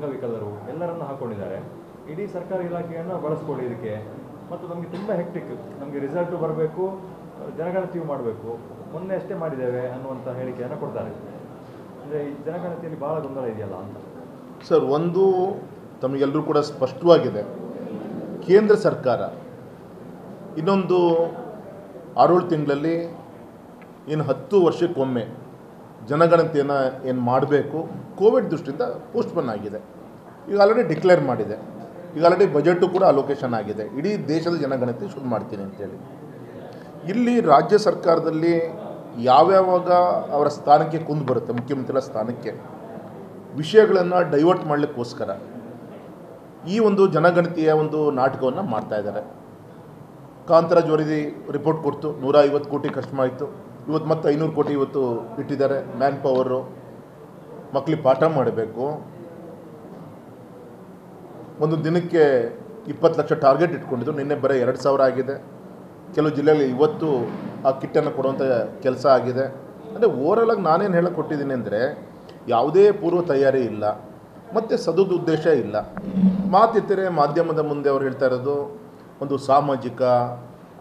ಅಂಗವಿಕಲರು ಎಲ್ಲರನ್ನು ಹಾಕ್ಕೊಂಡಿದ್ದಾರೆ. ಇಡೀ ಸರ್ಕಾರಿ ಇಲಾಖೆಯನ್ನು ಬಳಸ್ಕೊಳ್ಳಿ ಇದಕ್ಕೆ. ಮತ್ತು ನಮಗೆ ತುಂಬ ಹೆಕ್ಟಿಕ್, ನಮಗೆ ರಿಸಲ್ಟು ಬರಬೇಕು, ಜನಗಣತಿಯು ಮಾಡಬೇಕು, ಮೊನ್ನೆ ಅಷ್ಟೇ ಮಾಡಿದ್ದೇವೆ ಅನ್ನುವಂಥ ಹೇಳಿಕೆಯನ್ನು ಕೊಡ್ತಾರೆ. ಅಂದರೆ ಈ ಜನಗಣತಿಯಲ್ಲಿ ಭಾಳ ಗೊಂದಲ ಇದೆಯಲ್ಲ ಅಂತ. ಸರ್, ಒಂದು ತಮಗೆಲ್ಲರೂ ಕೂಡ ಸ್ಪಷ್ಟವಾಗಿದೆ, ಕೇಂದ್ರ ಸರ್ಕಾರ ಇನ್ನೊಂದು 6-7 ತಿಂಗಳಲ್ಲಿ ಇನ್ನು 10 ವರ್ಷಕ್ಕೊಮ್ಮೆ ಜನಗಣತಿಯನ್ನು ಏನು ಮಾಡಬೇಕು, ಕೋವಿಡ್ ದೃಷ್ಟಿಯಿಂದ ಪೋಸ್ಟ್ಪೋನ್ ಆಗಿದೆ. ಈಗ ಆಲ್ರೆಡಿ ಡಿಕ್ಲೇರ್ ಮಾಡಿದೆ, ಈಗ ಆಲ್ರೆಡಿ ಬಜೆಟು ಕೂಡ ಅಲೋಕೇಶನ್ ಆಗಿದೆ, ಇಡೀ ದೇಶದ ಜನಗಣತಿ ಶುರು ಮಾಡ್ತೀನಿ ಅಂತೇಳಿ. ಇಲ್ಲಿ ರಾಜ್ಯ ಸರ್ಕಾರದಲ್ಲಿ ಯಾವ್ಯಾವಾಗ ಅವರ ಸ್ಥಾನಕ್ಕೆ ಕುಂದು ಬರುತ್ತೆ, ಮುಖ್ಯಮಂತ್ರಿಗಳ ಸ್ಥಾನಕ್ಕೆ ವಿಷಯಗಳನ್ನು ಡೈವರ್ಟ್ ಮಾಡಲಿಕ್ಕೋಸ್ಕರ ಈ ಒಂದು ಜನಗಣತಿಯ ಒಂದು ನಾಟಕವನ್ನು ಮಾಡ್ತಾಯಿದ್ದಾರೆ. ಕಾಂತರಾಜ್ ವರದಿ ರಿಪೋರ್ಟ್ ಕೊಡ್ತು, 150 ಕೋಟಿ ಖರ್ಚು ಮಾಡಿತ್ತು. ಇವತ್ತು ಮತ್ತೆ 500 ಕೋಟಿ ಇವತ್ತು ಇಟ್ಟಿದ್ದಾರೆ. ಮ್ಯಾನ್ ಪವರು, ಮಕ್ಕಳಿಗೆ ಪಾಠ ಮಾಡಬೇಕು, ಒಂದು ದಿನಕ್ಕೆ 20 ಲಕ್ಷ ಟಾರ್ಗೆಟ್ ಇಟ್ಕೊಂಡಿದ್ದು, ನಿನ್ನೆ ಬರೀ 2,000 ಆಗಿದೆ. ಕೆಲವು ಜಿಲ್ಲೆಯಲ್ಲಿ ಇವತ್ತು ಆ ಕಿಟ್ಟನ್ನು ಕೊಡುವಂಥ ಕೆಲಸ ಆಗಿದೆ. ಅಂದರೆ ಓವರಾಲಾಗಿ ನಾನೇನು ಹೇಳಕ್ಕೆ ಕೊಟ್ಟಿದ್ದೀನಿ ಅಂದರೆ, ಯಾವುದೇ ಪೂರ್ವ ತಯಾರಿ ಇಲ್ಲ ಮತ್ತು ಸದುದ್ದೇಶ ಇಲ್ಲ. ಮಾತಿತ್ತರೆ ಮಾಧ್ಯಮದ ಮುಂದೆ ಅವ್ರು ಹೇಳ್ತಾ ಇರೋದು ಒಂದು ಸಾಮಾಜಿಕ,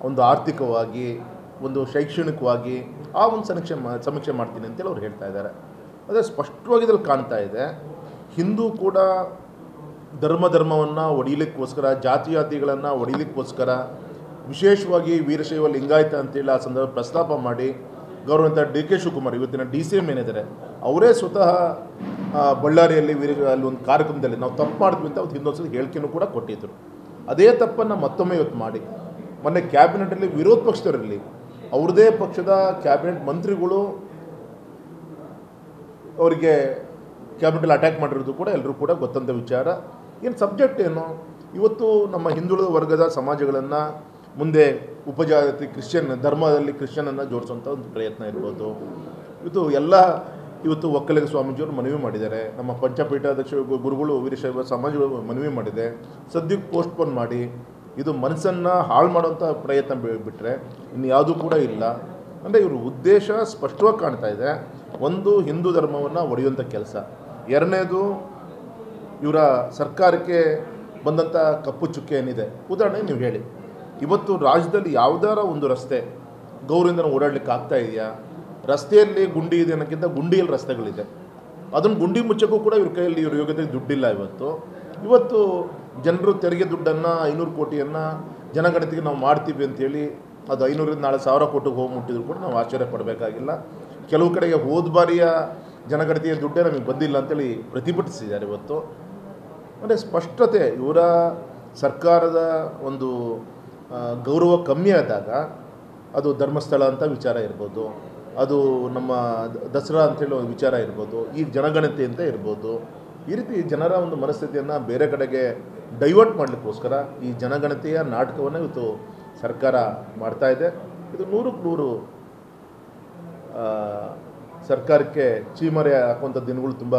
ಒಂದು ಆರ್ಥಿಕವಾಗಿ, ಒಂದು ಶೈಕ್ಷಣಿಕವಾಗಿ ಆ ಒಂದು ಸಮೀಕ್ಷೆ ಮಾಡ್ತೀನಿ ಅಂತೇಳಿ ಅವ್ರು ಹೇಳ್ತಾ ಇದ್ದಾರೆ. ಅದೇ ಸ್ಪಷ್ಟವಾಗಿ ಇದ್ರಲ್ಲಿ ಕಾಣ್ತಾ ಇದೆ, ಹಿಂದೂ ಕೂಡ ಧರ್ಮವನ್ನು ಒಡಿಲಿಕ್ಕೋಸ್ಕರ, ಜಾತಿಗಳನ್ನು ಒಡಿಲಿಕ್ಕೋಸ್ಕರ ವಿಶೇಷವಾಗಿ ವೀರಶೈವ ಲಿಂಗಾಯತ ಅಂತೇಳಿ ಆ ಸಂದರ್ಭ ಪ್ರಸ್ತಾಪ ಮಾಡಿ ಗೌರವಂತ ಡಿ ಕೆ ಶಿವಕುಮಾರ್ ಇವತ್ತಿನ DCM ಏನಿದ್ದಾರೆ ಅವರೇ ಸ್ವತಃ ಬಳ್ಳಾರಿಯಲ್ಲಿ ಅಲ್ಲಿ ಒಂದು ಕಾರ್ಯಕ್ರಮದಲ್ಲಿ ನಾವು ತಪ್ಪು ಮಾಡಿದ್ವಿ ಅಂತ ಅವ್ರು ಹಿಂದೊಂದ್ಸಲ ಹೇಳಿಕೆನೂ ಕೂಡ ಕೊಟ್ಟಿದ್ದರು. ಅದೇ ತಪ್ಪನ್ನು ಮತ್ತೊಮ್ಮೆ ಇವತ್ತು ಮಾಡಿ ಮೊನ್ನೆ ಕ್ಯಾಬಿನೆಟಲ್ಲಿ ವಿರೋಧ ಪಕ್ಷದವರಲ್ಲಿ ಅವ್ರದ್ದೇ ಪಕ್ಷದ ಕ್ಯಾಬಿನೆಟ್ ಮಂತ್ರಿಗಳು ಅವರಿಗೆ ಕ್ಯಾಬಿನೆಟಲ್ಲಿ ಅಟ್ಯಾಕ್ ಮಾಡಿರೋದು ಕೂಡ ಎಲ್ಲರೂ ಕೂಡ ಗೊತ್ತಂಥ ವಿಚಾರ. ಏನು ಸಬ್ಜೆಕ್ಟ್ ಏನು, ಇವತ್ತು ನಮ್ಮ ಹಿಂದುಳಿದ ವರ್ಗದ ಸಮಾಜಗಳನ್ನು ಮುಂದೆ ಉಪಜಾತಿ ಕ್ರಿಶ್ಚಿಯನ್ ಧರ್ಮದಲ್ಲಿ ಕ್ರಿಶ್ಚಿಯನನ್ನು ಜೋಡಿಸುವಂಥ ಒಂದು ಪ್ರಯತ್ನ ಇರ್ಬೋದು. ಇವತ್ತು ಒಕ್ಕಲಿಗ ಸ್ವಾಮೀಜಿಯವರು ಮನವಿ ಮಾಡಿದ್ದಾರೆ, ನಮ್ಮ ಪಂಚಪೀಠಾಧ್ಯಕ್ಷ ಗುರುಗಳು ವೀರಶೈವ ಸಮಾಜಗಳು ಮನವಿ ಮಾಡಿದೆ. ಸದ್ಯಕ್ಕೆ ಪೋಸ್ಟ್ಪೋನ್ ಮಾಡಿ ಇದು ಮನಸ್ಸನ್ನು ಹಾಳು ಮಾಡುವಂಥ ಪ್ರಯತ್ನ ಬಿಟ್ಟರೆ ಇನ್ನು ಯಾವುದೂ ಕೂಡ ಇಲ್ಲ. ಅಂದರೆ ಇವರು ಉದ್ದೇಶ ಸ್ಪಷ್ಟವಾಗಿ ಕಾಣ್ತಾ ಇದೆ. ಒಂದು, ಹಿಂದೂ ಧರ್ಮವನ್ನು ಒಡೆಯುವಂಥ ಕೆಲಸ. ಎರಡನೇದು, ಇವರ ಸರ್ಕಾರಕ್ಕೆ ಬಂದಂಥ ಕಪ್ಪು ಚುಕ್ಕೆ ಏನಿದೆ. ಉದಾಹರಣೆ ನೀವು ಹೇಳಿ, ಇವತ್ತು ರಾಜ್ಯದಲ್ಲಿ ಯಾವುದಾರ ಒಂದು ರಸ್ತೆ ಗೌರವಿಂದ ಓಡಾಡ್ಲಿಕ್ಕೆ ಆಗ್ತಾ ಇದೆಯಾ? ರಸ್ತೆಯಲ್ಲಿ ಗುಂಡಿ ಇದೆ ಅನ್ನೋಕ್ಕಿಂತ ಗುಂಡಿಯಲ್ಲಿ ರಸ್ತೆಗಳಿದೆ. ಅದನ್ನು ಗುಂಡಿ ಮುಚ್ಚಕ್ಕೂ ಕೂಡ ಇವ್ರ ಕೈಯಲ್ಲಿ ಇವ್ರ ಯೋಗ್ಯತೆಗೆ ದುಡ್ಡಿಲ್ಲ. ಇವತ್ತು ಜನರು ತೆರಿಗೆ ದುಡ್ಡನ್ನು 500 ಕೋಟಿಯನ್ನು ಜನಗಣತಿಗೆ ನಾವು ಮಾಡ್ತೀವಿ ಅಂಥೇಳಿ ಅದು 500ರಿಂದ ನಾಳೆ 1000 ಕೋಟಿಗೆ ಹೋಗಿ ಮುಟ್ಟಿದ್ರು ಕೂಡ ನಾವು ಆಶ್ಚರ್ಯ ಪಡಬೇಕಾಗಿಲ್ಲ. ಕೆಲವು ಕಡೆಗೆ ಹೋದ ಬಾರಿಯ ಜನಗಣತಿಯ ದುಡ್ಡೇ ನಮಗೆ ಬಂದಿಲ್ಲ ಅಂತೇಳಿ ಪ್ರತಿಭಟಿಸಿದ್ದಾರೆ ಇವತ್ತು. ಅಂದರೆ ಸ್ಪಷ್ಟತೆ, ಇವರ ಸರ್ಕಾರದ ಒಂದು ಗೌರವ ಕಮ್ಮಿ ಆದಾಗ ಅದು ಧರ್ಮಸ್ಥಳ ಅಂತ ವಿಚಾರ ಇರ್ಬೋದು, ಅದು ನಮ್ಮ ದಸರಾ ಅಂತೇಳಿ ಒಂದು ವಿಚಾರ ಇರ್ಬೋದು, ಈಗ ಜನಗಣತಿ ಅಂತ ಇರ್ಬೋದು. ಈ ರೀತಿ ಜನರ ಒಂದು ಮನಸ್ಥಿತಿಯನ್ನು ಬೇರೆ ಕಡೆಗೆ ಡೈವರ್ಟ್ ಮಾಡಲಿಕ್ಕೋಸ್ಕರ ಈ ಜನಗಣತಿಯ ನಾಟಕವನ್ನು ಇವತ್ತು ಸರ್ಕಾರ ಮಾಡ್ತಾ ಇದೆ. ಇದು 100ಕ್ಕೆ 100 ಸರ್ಕಾರಕ್ಕೆ ಚೀಮರೆ ಹಾಕುವಂಥ ದಿನಗಳು ತುಂಬ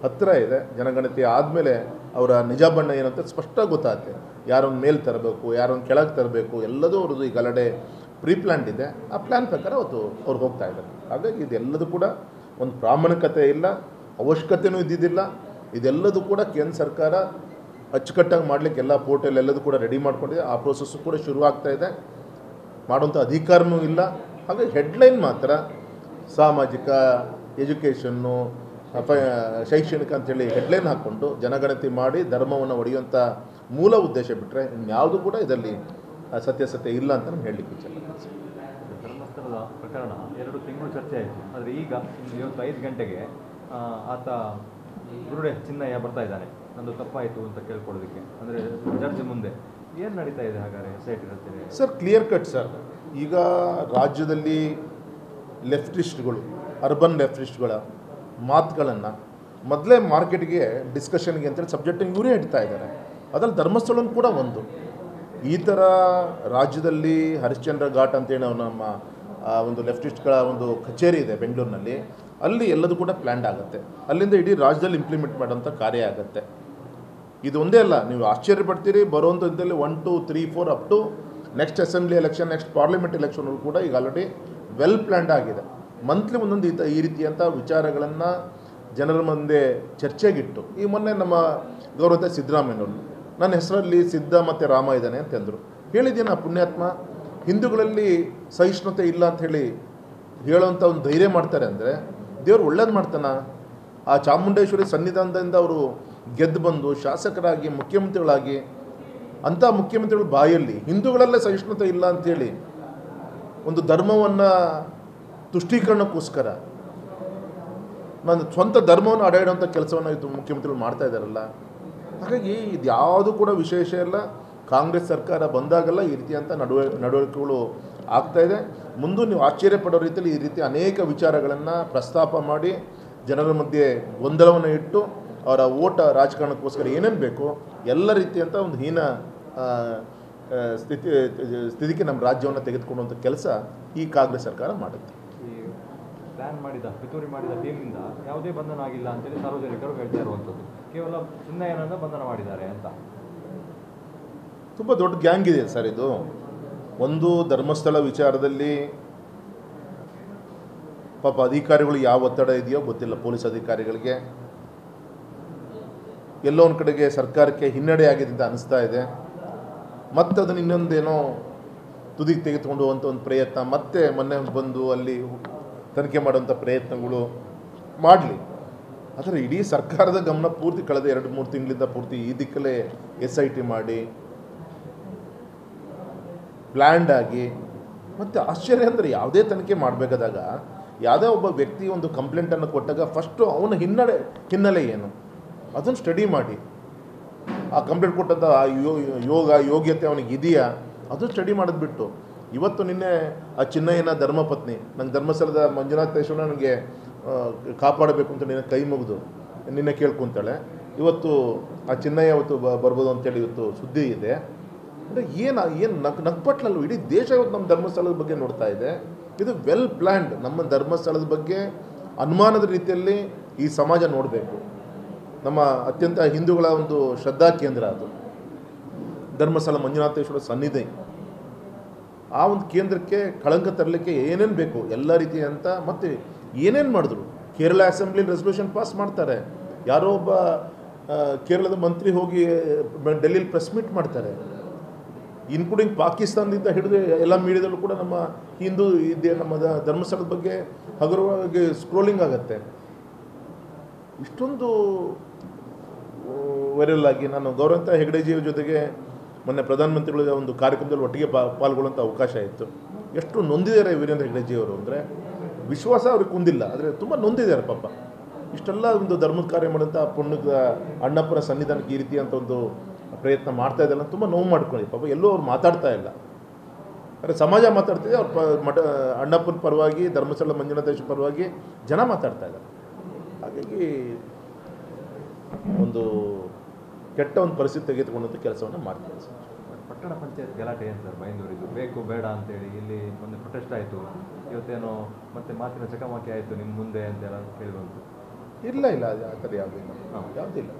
ಹತ್ತಿರ ಇದೆ. ಜನಗಣತಿ ಆದಮೇಲೆ ಅವರ ನಿಜ ಬಣ್ಣ ಏನಂತ ಸ್ಪಷ್ಟ ಗೊತ್ತಾಗುತ್ತೆ. ಯಾರೊಂದು ಮೇಲೆ ತರಬೇಕು, ಯಾರೊಂದು ಕೆಳಗೆ ತರಬೇಕು, ಎಲ್ಲದೂ ಅವ್ರದ್ದು ಈಗ ಆಲ್ರೆಡಿ ಪ್ಲಾನ್ಡ್ ಇದೆ. ಆ ಪ್ಲ್ಯಾನ್ ಪ್ರಕಾರ ಅವತ್ತು ಅವ್ರು ಹೋಗ್ತಾ ಇದ್ದಾರೆ. ಹಾಗಾಗಿ ಇದೆಲ್ಲದೂ ಕೂಡ ಒಂದು ಪ್ರಾಮಾಣಿಕತೆ ಇಲ್ಲ, ಅವಶ್ಯಕತೆಯೂ ಇದ್ದಿದ್ದಿಲ್ಲ. ಇದೆಲ್ಲದೂ ಕೂಡ ಕೇಂದ್ರ ಸರ್ಕಾರ ಅಚ್ಚುಕಟ್ಟಾಗಿ ಮಾಡಲಿಕ್ಕೆ ಎಲ್ಲ ಪೋರ್ಟಲ್ ಎಲ್ಲದೂ ಕೂಡ ರೆಡಿ ಮಾಡ್ಕೊಂಡಿದೆ. ಆ ಪ್ರೋಸೆಸ್ಸು ಕೂಡ ಶುರುವಾಗ್ತಾ ಇದೆ. ಮಾಡುವಂಥ ಅಧಿಕಾರವೂ ಇಲ್ಲ. ಹಾಗಾಗಿ ಹೆಡ್ಲೈನ್ ಮಾತ್ರ ಸಾಮಾಜಿಕ, ಎಜುಕೇಷನ್ನು, ಶೈಕ್ಷಣಿಕ ಅಂಥೇಳಿ ಹೆಡ್ಲೈನ್ ಹಾಕ್ಕೊಂಡು ಜನಗಣತಿ ಮಾಡಿ ಧರ್ಮವನ್ನು ಒಡೆಯುವಂಥ ಮೂಲ ಉದ್ದೇಶ ಬಿಟ್ಟರೆ ಇನ್ಯಾವುದೂ ಕೂಡ ಇದರಲ್ಲಿ ಸತ್ಯಾಸತ್ಯ ಇಲ್ಲ ಅಂತ ನಾನು ಹೇಳಲಿಕ್ಕೆ ಇಚ್ಛೆ. ಧರ್ಮಸ್ಥಳದ ಪ್ರಕರಣ 2 ತಿಂಗಳು ಚರ್ಚೆ ಆಯಿತು. ಆದರೆ ಈಗ ಇವತ್ತು 5 ಗಂಟೆಗೆ ಆತ ಗುರುಡೆ ಚಿನ್ನಯ್ಯ ಬರ್ತಾ ಇದ್ದಾನೆ, ನಂದು ತಪ್ಪಾಯಿತು ಅಂತ ಕೇಳ್ಕೊಳ್ಳೋದಕ್ಕೆ. ಅಂದರೆ ಜಡ್ಜ್ ಮುಂದೆ ಏನು ನಡೀತಾ ಇದೆ ಹಾಗಾದರೆ SIT ಇರುತ್ತೆ ಸರ್? Clear cut sir. ಈಗ ರಾಜ್ಯದಲ್ಲಿ ಲೆಫ್ಟಿಸ್ಟ್ಗಳು, ಅರ್ಬನ್ ಲೆಫ್ಟಿಸ್ಟ್ಗಳ ಮಾತುಗಳನ್ನು ಮೊದಲೇ ಮಾರ್ಕೆಟ್ಗೆ ಡಿಸ್ಕಷನ್ಗೆ ಅಂತೇಳಿ ಸಬ್ಜೆಕ್ಟಿಂಗ್ ಇವರೇ ಇಡ್ತಾ ಇದ್ದಾರೆ. ಅದರಲ್ಲಿ ಧರ್ಮಸ್ಥಳನೂ ಕೂಡ ಒಂದು. ಈ ಥರ ರಾಜ್ಯದಲ್ಲಿ ಹರಿಶ್ಚಂದ್ರ ಘಾಟ್ ಅಂತೇಳಿ ನಮ್ಮ ಒಂದು ಲೆಫ್ಟಿಸ್ಟ್ಗಳ ಒಂದು ಕಚೇರಿ ಇದೆ ಬೆಂಗಳೂರಿನಲ್ಲಿ, ಅಲ್ಲಿ ಎಲ್ಲದೂ ಕೂಡ ಪ್ಲ್ಯಾಂಡ್ ಆಗುತ್ತೆ. ಅಲ್ಲಿಂದ ಇಡೀ ರಾಜ್ಯದಲ್ಲಿ ಇಂಪ್ಲಿಮೆಂಟ್ ಮಾಡೋಂಥ ಕಾರ್ಯ ಆಗುತ್ತೆ. ಇದು ಒಂದೇ ಅಲ್ಲ, ನೀವು ಆಶ್ಚರ್ಯ ಪಡ್ತೀರಿ. ಬರುವಂಥದ್ದಲ್ಲಿ 1, 2, 3, 4 up to next assembly election, next parliament ಎಲೆಕ್ಷನ್ಗಳು ಕೂಡ ಈಗ ಆಲ್ರೆಡಿ ವೆಲ್ ಪ್ಲ್ಯಾಂಡ್ ಆಗಿದೆ. ಮಂತ್ಲಿ ಒಂದೊಂದು ಈ ರೀತಿಯಂಥ ವಿಚಾರಗಳನ್ನು ಜನರ ಮುಂದೆ ಚರ್ಚೆಗಿಟ್ಟು ಈ ಮೊನ್ನೆ ನಮ್ಮ ಗೌರವ ಸಿದ್ದರಾಮಯ್ಯನವರು ನನ್ನ ಹೆಸರಲ್ಲಿ ಸಿದ್ಧ ಮತ್ತು ರಾಮ ಇದ್ದಾನೆ ಅಂತಂದರು. ಹೇಳಿದ್ದೀನಿ ಆ ಪುಣ್ಯಾತ್ಮ ಹಿಂದೂಗಳಲ್ಲಿ ಸಹಿಷ್ಣುತೆ ಇಲ್ಲ ಅಂಥೇಳಿ ಹೇಳೋವಂಥ ಒಂದು ಧೈರ್ಯ ಮಾಡ್ತಾರೆ ಅಂದರೆ ದೇವರು ಒಳ್ಳೇದು ಮಾಡ್ತಾನೆ. ಆ ಚಾಮುಂಡೇಶ್ವರಿ ಸನ್ನಿಧಾನದಿಂದ ಅವರು ಗೆದ್ದು ಬಂದು ಶಾಸಕರಾಗಿ ಮುಖ್ಯಮಂತ್ರಿಗಳಾಗಿ ಅಂಥ ಮುಖ್ಯಮಂತ್ರಿಗಳ ಬಾಯಲ್ಲಿ ಹಿಂದೂಗಳಲ್ಲೇ ಸಹಿಷ್ಣುತೆ ಇಲ್ಲ ಅಂಥೇಳಿ ಒಂದು ಧರ್ಮವನ್ನು ತುಷ್ಟೀಕರಣಕ್ಕೋಸ್ಕರ ನನ್ನ ಸ್ವಂತ ಧರ್ಮವನ್ನು ಅಡಾಡುವಂಥ ಕೆಲಸವನ್ನು ಇದು ಮುಖ್ಯಮಂತ್ರಿಗಳು ಮಾಡ್ತಾ ಇದ್ದಾರಲ್ಲ. ಹಾಗಾಗಿ ಇದು ಯಾವುದು ಕೂಡ ವಿಶೇಷ ಇಲ್ಲ. ಕಾಂಗ್ರೆಸ್ ಸರ್ಕಾರ ಬಂದಾಗೆಲ್ಲ ಈ ರೀತಿಯಂಥ ನಡವಳಿಕೆಗಳು ಆಗ್ತಾಯಿದೆ. ಮುಂದೆ ನೀವು ಆಶ್ಚರ್ಯ ಪಡೋ ರೀತಿಯಲ್ಲಿ ಈ ರೀತಿ ಅನೇಕ ವಿಚಾರಗಳನ್ನು ಪ್ರಸ್ತಾಪ ಮಾಡಿ ಜನರ ಮಧ್ಯೆ ಗೊಂದಲವನ್ನು ಇಟ್ಟು ಅವರ ಓಟ ರಾಜಕಾರಣಕ್ಕೋಸ್ಕರ ಏನೇನು ಬೇಕೋ ಎಲ್ಲ ರೀತಿಯಂಥ ಒಂದು ಹೀನ ಸ್ಥಿತಿಗೆ ನಮ್ಮ ರಾಜ್ಯವನ್ನು ತೆಗೆದುಕೊಳ್ಳುವಂಥ ಕೆಲಸ ಈ ಕಾಂಗ್ರೆಸ್ ಸರ್ಕಾರ ಮಾಡುತ್ತೆ. ಈ ಪ್ಲ್ಯಾನ್ ಮಾಡಿದ ಪಿತೂರಿ ಮಾಡಿದ ಟೀಮಿಂದ ಯಾವುದೇ ಬಂಧನ ಆಗಿಲ್ಲ ಅಂತೇಳಿ ಸಾರ್ವಜನಿಕರು ಹೇಳ್ತಾ ಇರುವಂಥದ್ದು. ಕೇವಲ ಚಿನ್ನಯ್ಯನನ್ನು ಬಂಧನ ಮಾಡಿದ್ದಾರೆ ಅಂತ. ತುಂಬ ದೊಡ್ಡ ಗ್ಯಾಂಗ್ ಇದೆ ಸರ್ ಇದು. ಒಂದು ಧರ್ಮಸ್ಥಳ ವಿಚಾರದಲ್ಲಿ ಪಾಪ ಅಧಿಕಾರಿಗಳು ಯಾವ ಒತ್ತಡ ಇದೆಯೋ ಗೊತ್ತಿಲ್ಲ. ಪೊಲೀಸ್ ಅಧಿಕಾರಿಗಳಿಗೆ ಎಲ್ಲೋ ಒಂದು ಕಡೆಗೆ ಸರ್ಕಾರಕ್ಕೆ ಹಿನ್ನಡೆ ಆಗಿದೆ ಅಂತ ಅನಿಸ್ತಾ ಇದೆ. ಮತ್ತು ಅದನ್ನು ಇನ್ನೊಂದೇನೋ ತುದಿಗೆ ತೆಗೆದುಕೊಂಡು ಹೋಗುವಂಥ ಒಂದು ಪ್ರಯತ್ನ ಮತ್ತೆ ಮೊನ್ನೆ ಬಂದು ಅಲ್ಲಿ ತನಿಖೆ ಮಾಡುವಂಥ ಪ್ರಯತ್ನಗಳು ಮಾಡಲಿ. ಆದರೆ ಇಡೀ ಸರ್ಕಾರದ ಗಮನ ಪೂರ್ತಿ ಕಳೆದ 2-3 ತಿಂಗಳಿಂದ ಪೂರ್ತಿ ಈ ದಿಕ್ಕಲ್ಲೇ SIT ಮಾಡಿ ಪ್ಲ್ಯಾಂಡ್ ಆಗಿ ಮತ್ತು ಆಶ್ಚರ್ಯ ಅಂದರೆ ಯಾವುದೇ ತನಿಖೆ ಮಾಡಬೇಕಾದಾಗ ಯಾವುದೇ ಒಬ್ಬ ವ್ಯಕ್ತಿ ಒಂದು ಕಂಪ್ಲೇಂಟನ್ನು ಕೊಟ್ಟಾಗ ಫಸ್ಟು ಅವನ ಹಿನ್ನೆಲೆ ಏನು ಅದನ್ನು ಸ್ಟಡಿ ಮಾಡಿ ಆ ಕಂಪ್ಲೇಂಟ್ ಕೊಟ್ಟಂಥ ಯೋಗ್ಯತೆ ಅವನಿಗೆ ಇದೆಯಾ ಅದು ಸ್ಟಡಿ ಮಾಡೋದು ಬಿಟ್ಟು ಇವತ್ತು ನಿನ್ನೆ ಆ ಚಿನ್ನಯ್ಯನ ಧರ್ಮಪತ್ನಿ ನಂಗೆ ಧರ್ಮಸ್ಥಳದ ಮಂಜುನಾಥೇಶ್ವರ ನನಗೆ ಕಾಪಾಡಬೇಕು ಅಂತ ನಿನ್ನೆ ಕೈ ಮುಗಿದು ನಿನ್ನೆ ಕೇಳ್ಕೊತಾಳೆ. ಇವತ್ತು ಆ ಚಿನ್ನಯ್ಯ ಇವತ್ತು ಬರ್ಬೋದು ಅಂತೇಳಿ ಇವತ್ತು ಸುದ್ದಿ ಇದೆ. ಅಂದರೆ ಏನು ನಗ್ಪಟ್ಲಲ್ವ ಇಡೀ ದೇಶ ಇವತ್ತು ನಮ್ಮ ಧರ್ಮಸ್ಥಳದ ಬಗ್ಗೆ ನೋಡ್ತಾ ಇದೆ. ಇದು ವೆಲ್ ಪ್ಲ್ಯಾಂಡ್. ನಮ್ಮ ಧರ್ಮಸ್ಥಳದ ಬಗ್ಗೆ ಅನುಮಾನದ ರೀತಿಯಲ್ಲಿ ಈ ಸಮಾಜ ನೋಡಬೇಕು. ನಮ್ಮ ಅತ್ಯಂತ ಹಿಂದೂಗಳ ಒಂದು ಶ್ರದ್ಧಾ ಕೇಂದ್ರ ಅದು ಧರ್ಮಸ್ಥಳ ಮಂಜುನಾಥೇಶ್ವರ ಸನ್ನಿಧಿ. ಆ ಒಂದು ಕೇಂದ್ರಕ್ಕೆ ಕಳಂಕ ತರಲಿಕ್ಕೆ ಏನೇನು ಬೇಕು ಎಲ್ಲ ರೀತಿಯಂತ ಮತ್ತು ಏನೇನು ಮಾಡಿದ್ರು. ಕೇರಳ ಅಸೆಂಬ್ಲಿ ರೆಸಲ್ಯೂಷನ್ ಪಾಸ್ ಮಾಡ್ತಾರೆ. ಯಾರೋ ಒಬ್ಬ ಕೇರಳದ ಮಂತ್ರಿ ಹೋಗಿ ಡೆಲ್ಲಿಲಿ ಪ್ರೆಸ್ ಮೀಟ್ ಮಾಡ್ತಾರೆ. ಇನ್ಕ್ಲೂಡಿಂಗ್ ಪಾಕಿಸ್ತಾನದಿಂದ ಹಿಡಿದು ಎಲ್ಲ ಮೀಡಿಯಾದಲ್ಲೂ ಕೂಡ ನಮ್ಮ ಹಿಂದೂ ಇದೆ ನಮ್ಮ ಧರ್ಮಸ್ಥಳದ ಬಗ್ಗೆ ಹಗುರವಾಗಿ ಸ್ಕ್ರೋಲಿಂಗ್ ಆಗುತ್ತೆ. ಇಷ್ಟೊಂದು ವೈರಲ್ ಆಗಿ ನಾನು ಗೌರವಂತ ಹೆಗಡೆಜಿಯವರ ಜೊತೆಗೆ ಮೊನ್ನೆ ಪ್ರಧಾನಮಂತ್ರಿಗಳ ಒಂದು ಕಾರ್ಯಕ್ರಮದಲ್ಲಿ ಒಟ್ಟಿಗೆ ಪಾಲ್ಗೊಳ್ಳುವಂಥ ಅವಕಾಶ ಇತ್ತು. ಎಷ್ಟು ನೊಂದಿದ್ದಾರೆ ವೀರೇಂದ್ರ ಹೆಗಡೆಜಿಯವರು ಅಂದರೆ ವಿಶ್ವಾಸ ಅವ್ರಿಗೆ ಕುಂದಿಲ್ಲ. ಆದರೆ ತುಂಬ ನೊಂದಿದ್ದಾರೆ ಪಾಪ. ಇಷ್ಟೆಲ್ಲ ಒಂದು ಧರ್ಮದ ಕಾರ್ಯ ಮಾಡೋಂಥ ಪುಣ್ಯದ ಅಣ್ಣಪ್ಪನ ಸನ್ನಿಧಾನಕ್ಕೆ ಈ ರೀತಿ ಅಂತ ಒಂದು ಪ್ರಯತ್ನ ಮಾಡ್ತಾ ಇದ್ದಲ್ಲ ತುಂಬ ನೋವು ಮಾಡ್ಕೊಳ್ಳಿ ಪಾಪ. ಎಲ್ಲೂ ಅವ್ರು ಮಾತಾಡ್ತಾ ಇಲ್ಲ. ಆದರೆ ಸಮಾಜ ಮಾತಾಡ್ತಿದೆ. ಅವ್ರ ಅಣ್ಣಪ್ಪನ ಪರವಾಗಿ ಧರ್ಮಸ್ಥಳ ಮಂಜುನಾಥೇಶ್ವರ ಪರವಾಗಿ ಜನ ಮಾತಾಡ್ತಾ ಇದ್ದಾರೆ. ಹಾಗಾಗಿ ಒಂದು ಕೆಟ್ಟ ಒಂದು ಪರಿಸ್ಥಿತಿ ತೆಗೆದುಕೊಂಡಂಥ ಕೆಲಸವನ್ನು ಮಾಡ್ತಾರೆ ಸರ್. ಪಟ್ಟಣ ಪಂಚಾಯತ್ ಗಲಾಟೆ ಏನು ಸರ್ ಬೈಂದೂರಿದ್ದು ಬೇಕು ಬೇಡ ಅಂತೇಳಿ ಇಲ್ಲಿ ಒಂದು ಪ್ರೊಟೆಸ್ಟ್ ಆಯಿತು. ಇವತ್ತೇನೋ ಮತ್ತೆ ಮಾತಿನ ಚಕಮಕಿ ಆಯಿತು ನಿಮ್ಮ ಮುಂದೆ ಅಂತೆಲ್ಲ ಕೇಳಿಬಂತು. ಇಲ್ಲ ಆ ಥರ ಯಾವುದಿಲ್ಲ. ಯಾವುದಿಲ್ಲ.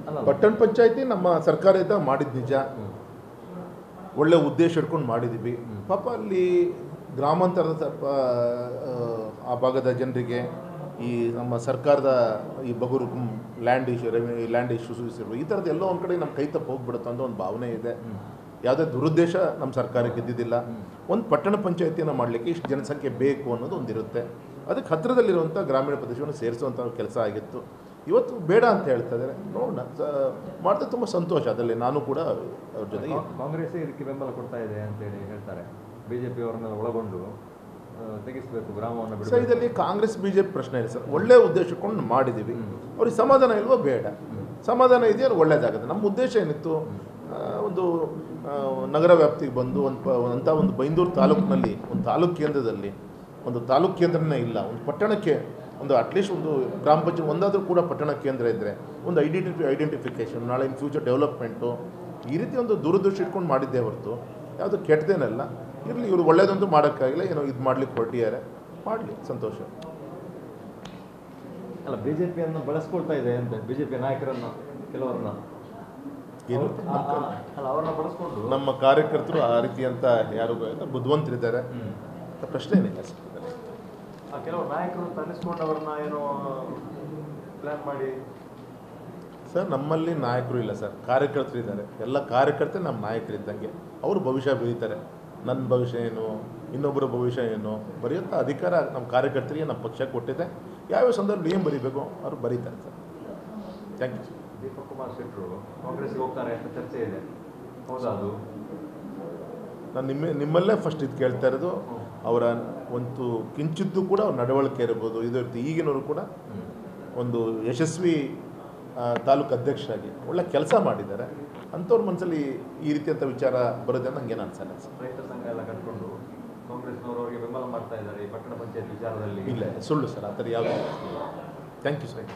ಅಲ್ಲ ಪಟ್ಟಣ ಪಂಚಾಯತಿ ನಮ್ಮ ಸರ್ಕಾರದಿಂದ ಮಾಡಿದ ನಿಜ. ಒಳ್ಳೆ ಉದ್ದೇಶ ಇಟ್ಕೊಂಡು ಮಾಡಿದ್ದೀವಿ. ಪಾಪ ಅಲ್ಲಿ ಗ್ರಾಮಾಂತರದ ಸ್ವಲ್ಪ ಆ ಭಾಗದ ಜನರಿಗೆ ಈ ನಮ್ಮ ಸರ್ಕಾರದ ಈ ಬಗುರು ಲ್ಯಾಂಡ್ ಇಶ್ಯೂಸ್ ಇರ್ಬೋದು ಈ ಥರದ್ದು ಎಲ್ಲೋ ಒಂದು ಕಡೆ ನಮ್ಮ ಕೈ ತಪ್ಪು ಹೋಗ್ಬಿಡುತ್ತೆ ಅನ್ನೋ ಒಂದು ಭಾವನೆ ಇದೆ. ಯಾವುದೇ ದುರುದ್ದೇಶ ನಮ್ಮ ಸರ್ಕಾರಕ್ಕೆ ಇದ್ದಿದ್ದಿಲ್ಲ. ಒಂದು ಪಟ್ಟಣ ಪಂಚಾಯತಿಯನ್ನು ಮಾಡಲಿಕ್ಕೆ ಇಷ್ಟು ಜನಸಂಖ್ಯೆ ಬೇಕು ಅನ್ನೋದು ಒಂದಿರುತ್ತೆ. ಅದಕ್ಕೆ ಹತ್ತಿರದಲ್ಲಿರುವಂಥ ಗ್ರಾಮೀಣ ಪ್ರದೇಶವನ್ನು ಸೇರಿಸುವಂಥ ಕೆಲಸ ಆಗಿತ್ತು. ಇವತ್ತು ಬೇಡ ಅಂತ ಹೇಳ್ತಾ ಇದ್ದಾರೆ. ನೋಡೋಣ ಮಾಡ್ತಾ ತುಂಬ ಸಂತೋಷ. ಅದರಲ್ಲಿ ನಾನು ಕೂಡ ಅವ್ರ ಜೊತೆಗೆ ಕಾಂಗ್ರೆಸ್ಸೇ ಇದಕ್ಕೆ ಬೆಂಬಲ ಕೊಡ್ತಾ ಇದೆ ಅಂತೇಳಿ ಹೇಳ್ತಾರೆ. BJP ಅವ್ರನ್ನ ಒಳಗೊಂಡು ತೆಗಿಸಬೇಕು ಗ್ರಾಮವನ್ನು ಬಿಡಬೇಕು. ಇದರಲ್ಲಿ ಕಾಂಗ್ರೆಸ್ BJP ಪ್ರಶ್ನೆ ಇಲ್ಲ ಸರ್. ಒಳ್ಳೆಯ ಉದ್ದೇಶ ಇಟ್ಕೊಂಡು ಮಾಡಿದ್ದೀವಿ. ಅವ್ರಿಗೆ ಸಮಾಧಾನ ಇಲ್ವೋ ಬೇಡ. ಸಮಾಧಾನ ಇದೆಯೋ ಒಳ್ಳೆಯದಾಗುತ್ತೆ. ನಮ್ಮ ಉದ್ದೇಶ ಏನಿತ್ತು ಒಂದು ನಗರ ವ್ಯಾಪ್ತಿಗೆ ಬಂದು ಅಂಥ ಒಂದು ಬೈಂದೂರು ತಾಲೂಕಿನಲ್ಲಿ ಒಂದು ತಾಲೂಕು ಕೇಂದ್ರದಲ್ಲಿ ಒಂದು ತಾಲೂಕು ಕೇಂದ್ರನೇ ಇಲ್ಲ. ಒಂದು ಪಟ್ಟಣಕ್ಕೆ ಒಂದು ಅಟ್ಲೀಸ್ಟ್ ಒಂದು ಗ್ರಾಮ ಪಂಚಾಯತ್ ಒಂದಾದರೂ ಕೂಡ ಪಟ್ಟಣ ಕೇಂದ್ರ ಇದ್ದರೆ ಒಂದು ಐಡೆಂಟಿಫಿಕೇಷನ್ ನಾಳೆ ಇನ್ ಫ್ಯೂಚರ್ ಡೆವಲಪ್ಮೆಂಟು ಈ ರೀತಿ ಒಂದು ದೂರದೃಷ್ಟಿ ಇಟ್ಕೊಂಡು ಮಾಡಿದ್ದೇ ಹೊರತು ಯಾವುದು ಕೆಟ್ಟದೇನಲ್ಲ. ಇರಲಿ ಇವರು ಒಳ್ಳೇದಂತೂ ಮಾಡೋಕ್ಕಾಗಿಲ್ಲ. ಏನೋ ಇದು ಮಾಡ್ಲಿಕ್ಕೆ ಹೊರಟಿದ್ದಾರೆ. ಮಾಡಲಿ ಸಂತೋಷ. ಅಲ್ಲ BJPಯನ್ನು ಬಳಸ್ಕೊಳ್ತಾ ಇದೆ ಅಂತ BJP ನಾಯಕರನ್ನು ಕೆಲವರನ್ನ ಏನು ಅಲ್ಲ ಅವ್ರನ್ನ ಬಳಸ್ಕೊಂಡು ನಮ್ಮ ಕಾರ್ಯಕರ್ತರು ಆ ರೀತಿ ಅಂತ ಯಾರು ಬುದ್ಧಿವಂತರಿದ್ದಾರೆ ಪ್ರಶ್ನೆ ಏನಿಲ್ಲ ಸರ್. ಕೆಲವು ನಾಯಕರು ತರಿಸ್ಕೊಂಡವ್ರನ್ನ ಏನೋ ಪ್ಲ್ಯಾನ್ ಮಾಡಿ? ಸರ್ ನಮ್ಮಲ್ಲಿ ನಾಯಕರು ಇಲ್ಲ ಸರ್, ಕಾರ್ಯಕರ್ತರು ಇದ್ದಾರೆ. ಎಲ್ಲ ಕಾರ್ಯಕರ್ತರು ನಮ್ಮ ನಾಯಕರಿದ್ದಂಗೆ. ಅವರು ಭವಿಷ್ಯ ಬರೀತಾರೆ. ನನ್ನ ಭವಿಷ್ಯ ಏನು, ಇನ್ನೊಬ್ಬರ ಭವಿಷ್ಯ ಏನು ಬರೆಯುವಂಥ ಅಧಿಕಾರ ನಮ್ಮ ಕಾರ್ಯಕರ್ತರಿಗೆ ನಮ್ಮ ಪಕ್ಷ ಕೊಟ್ಟಿದೆ. ಯಾವ್ಯಾವ ಸಂದರ್ಭದಲ್ಲಿ ಏನು ಬರೀಬೇಕು ಅವರು ಬರೀತಾರೆ sir. Thank you. Deepak Kumar ಶೆಟ್ಟರು ಕಾಂಗ್ರೆಸ್ಗೆ ಹೋಗ್ತಾರೆ ಅಂತ ಚರ್ಚೆ ಇದೆ, ಹೌದಾ ಅದು? ನಾನು ನಿಮ್ಮಲ್ಲೇ ಫಸ್ಟ್ ಇದು ಕೇಳ್ತಾ ಇರೋದು. ಅವರ ಒಂದು ಕಿಂಚಿದ್ದು ಕೂಡ ಅವ್ರ ನಡವಳಿಕೆ ಇರ್ಬೋದು, ಇದು ಈಗಿನವರು ಕೂಡ ಒಂದು ಯಶಸ್ವಿ ತಾಲೂಕು ಅಧ್ಯಕ್ಷರಾಗಿ ಒಳ್ಳೆ ಕೆಲಸ ಮಾಡಿದ್ದಾರೆ. ಅಂಥವ್ರ ಮನಸ್ಸಲ್ಲಿ ಈ ರೀತಿಯಂಥ ವಿಚಾರ ಬರೋದೇ ನನಗೇನು ಅನ್ಸಲ್ಲ ಸರ್. ರೈತ ಸಂಘ ಎಲ್ಲ ಕಟ್ಕೊಂಡು ಕಾಂಗ್ರೆಸ್ನವರು ಅವರಿಗೆ ಬೆಂಬಲ ಮಾಡ್ತಾ ಇದ್ದಾರೆ ಈ ಪಟ್ಟಣ ಪಂಚಾಯತ್ ವಿಚಾರದಲ್ಲಿ. ಇಲ್ಲ, ಸುಳ್ಳು ಸರ್, ಆ ಥರ ಯಾವುದು. Thank you sir.